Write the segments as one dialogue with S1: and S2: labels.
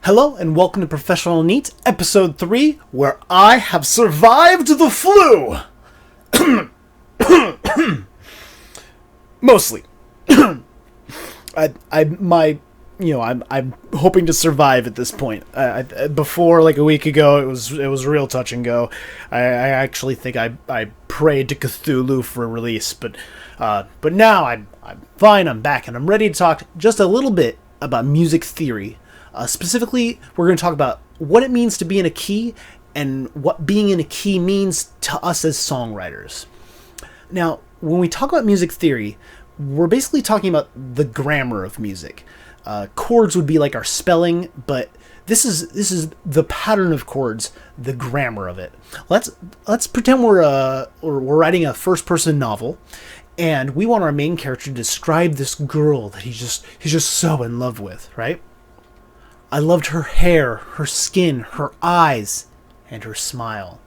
S1: Hello and welcome to Pro.NEET, episode 3, where I have survived the flu! Mostly. I'm hoping to survive at this point. Before, like a week ago, it was real touch and go. I actually think I prayed to Cthulhu for a release, but now I'm fine, I'm back, and I'm ready to talk just a little bit about music theory. Specifically, we're going to talk about what it means to be in a key and what being in a key means to us as songwriters. Now, when we talk about music theory, we're basically talking about the grammar of music. Chords would be like our spelling, but this is the pattern of chords, the grammar of it. Let's pretend we're writing a first-person novel, and we want our main character to describe this girl that he's just so in love with, right? I loved her hair, her skin, her eyes, and her smile.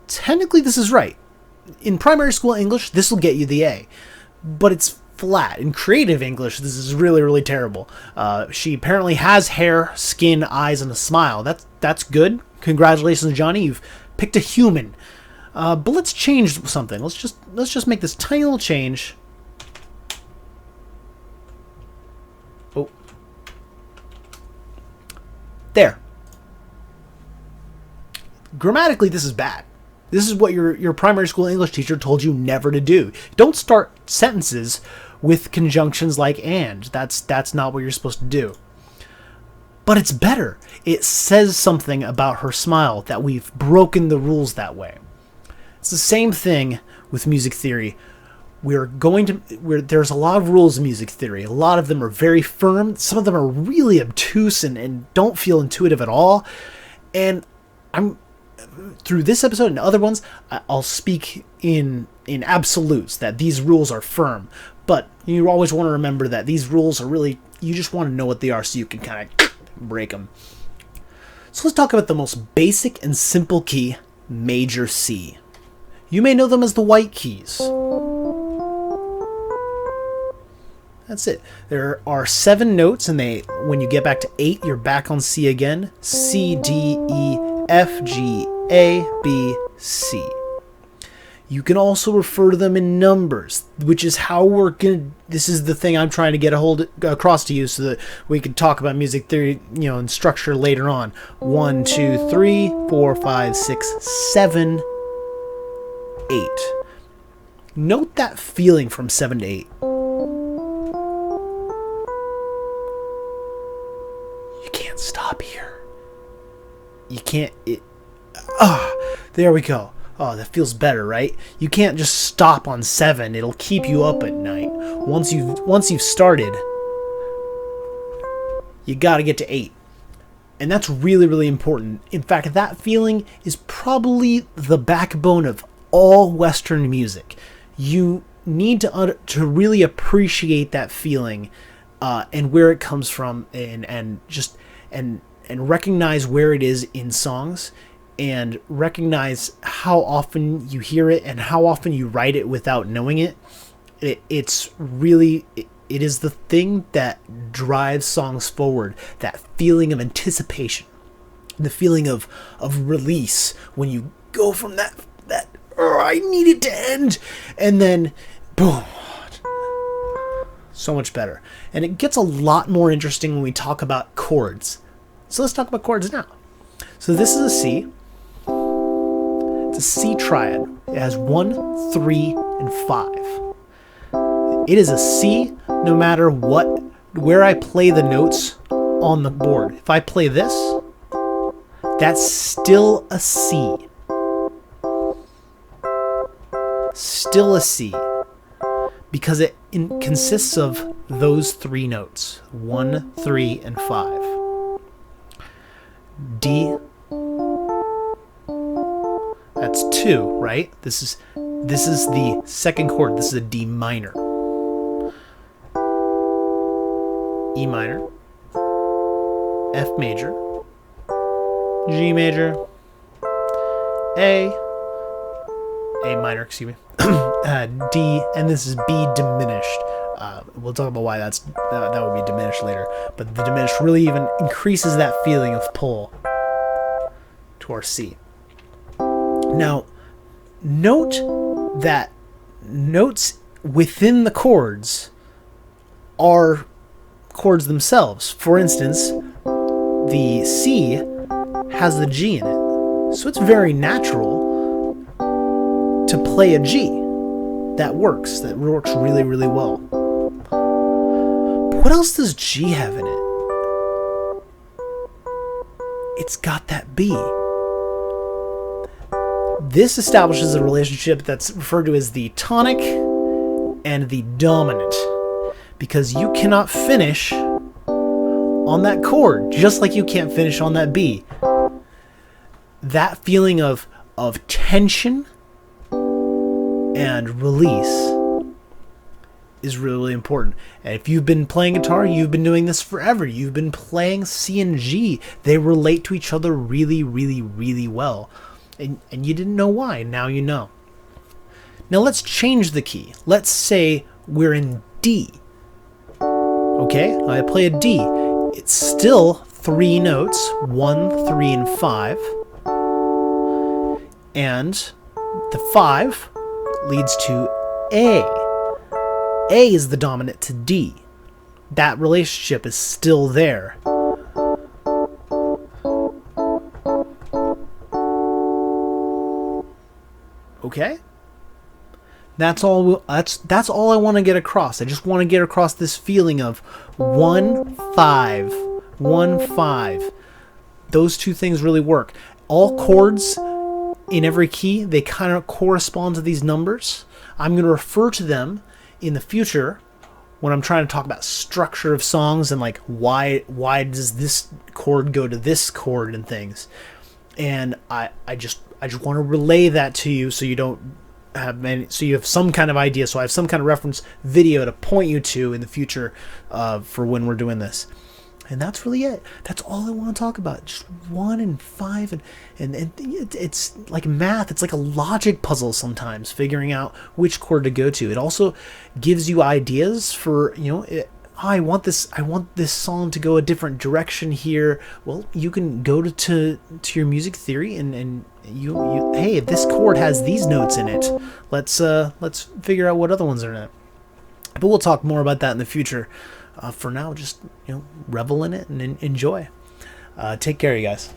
S1: Technically, this is right. In primary school English, this will get you the A. But it's flat. In creative English, this is really, really terrible. She apparently has hair, skin, eyes, and a smile. That's good. Congratulations, Johnny. You've picked a human. But let's change something. Let's just make this tiny little change. Oh. There. Grammatically, this is bad. This is what your primary school English teacher told you never to do. Don't start sentences with conjunctions like and. That's not what you're supposed to do. But it's better. It says something about her smile that we've broken the rules that way. It's the same thing with music theory. There's a lot of rules in music theory. A lot of them are very firm. Some of them are really obtuse and don't feel intuitive at all. And through this episode and other ones, I'll speak in absolutes, that these rules are firm. But you always want to remember that these rules are really, you just want to know what they are so you can kind of break them. So let's talk about the most basic and simple key, major C. You may know them as the white keys. That's it. There are 7 notes, and when you get back to 8, you're back on C again. C, D, E, F, G, A, B, C. You can also refer to them in numbers, which is how this is the thing I'm trying to get across to you so that we can talk about music theory, and structure later on. 1, 2, 3, 4, 5, 6, 7, 8. Note that feeling from 7 to 8. You can't stop here. You can't. There we go. Oh, that feels better, right? You can't just stop on 7. It'll keep you up at night. Once you've started, you got to get to 8. And that's really, really important. In fact, that feeling is probably the backbone of all Western music. You need to really appreciate that feeling and where it comes from, and recognize where it is in songs, and recognize how often you hear it and how often you write it without knowing it. It is the thing that drives songs forward, that feeling of anticipation, the feeling of release when you go from that I need it to end, and then boom, so much better. And it gets a lot more interesting when we talk about chords. So let's talk about chords now. So this is a C. It's a C triad. It has 1, 3, and 5. It is a C no matter where I play the notes on the board. If I play this, that's still a C. Still a C. Because it consists of those 3 notes. 1, 3, and 5. D. That's 2, right? This is the second chord. This is a D minor. E minor. F major. G major. A minor, excuse me. D, and this is B diminished. We'll talk about why that would be diminished later. But the diminished really even increases that feeling of pull to our C. Now, note that notes within the chords are chords themselves. For instance, the C has the G in it, so it's very natural to play a G. That works really, really well. But what else does G have in it? It's got that B. This establishes a relationship that's referred to as the tonic and the dominant, because you cannot finish on that chord, just like you can't finish on that B. That feeling of tension and release is really, really important. And if you've been playing guitar, you've been doing this forever. You've been playing C and G. They relate to each other really, really, really well. And you didn't know why. Now you know. Now let's change the key. Let's say we're in D. Okay, I play a D. It's still 3 notes, 1, 3, and 5. And the 5 leads to A. A is the dominant to D. That relationship is still there. Okay? That's all I want to get across. I just want to get across this feeling of 1 5 1 5. Those two things really work. All chords in every key, they kind of correspond to these numbers. I'm going to refer to them in the future when I'm trying to talk about structure of songs and like why does this chord go to this chord and things. And I just want to relay that to you so you don't have so you have some kind of idea, so I have some kind of reference video to point you to in the future for when we're doing this. And that's really it. That's all I want to talk about. Just 1 and 5, and it's like math. It's like a logic puzzle sometimes, figuring out which chord to go to. It also gives you ideas for, I want this song to go a different direction here. Well, you can go to your music theory and you hey, if this chord has these notes in it, let's figure out what other ones are in it. But we'll talk more about that in the future. For now, just revel in it and enjoy. Take care, you guys.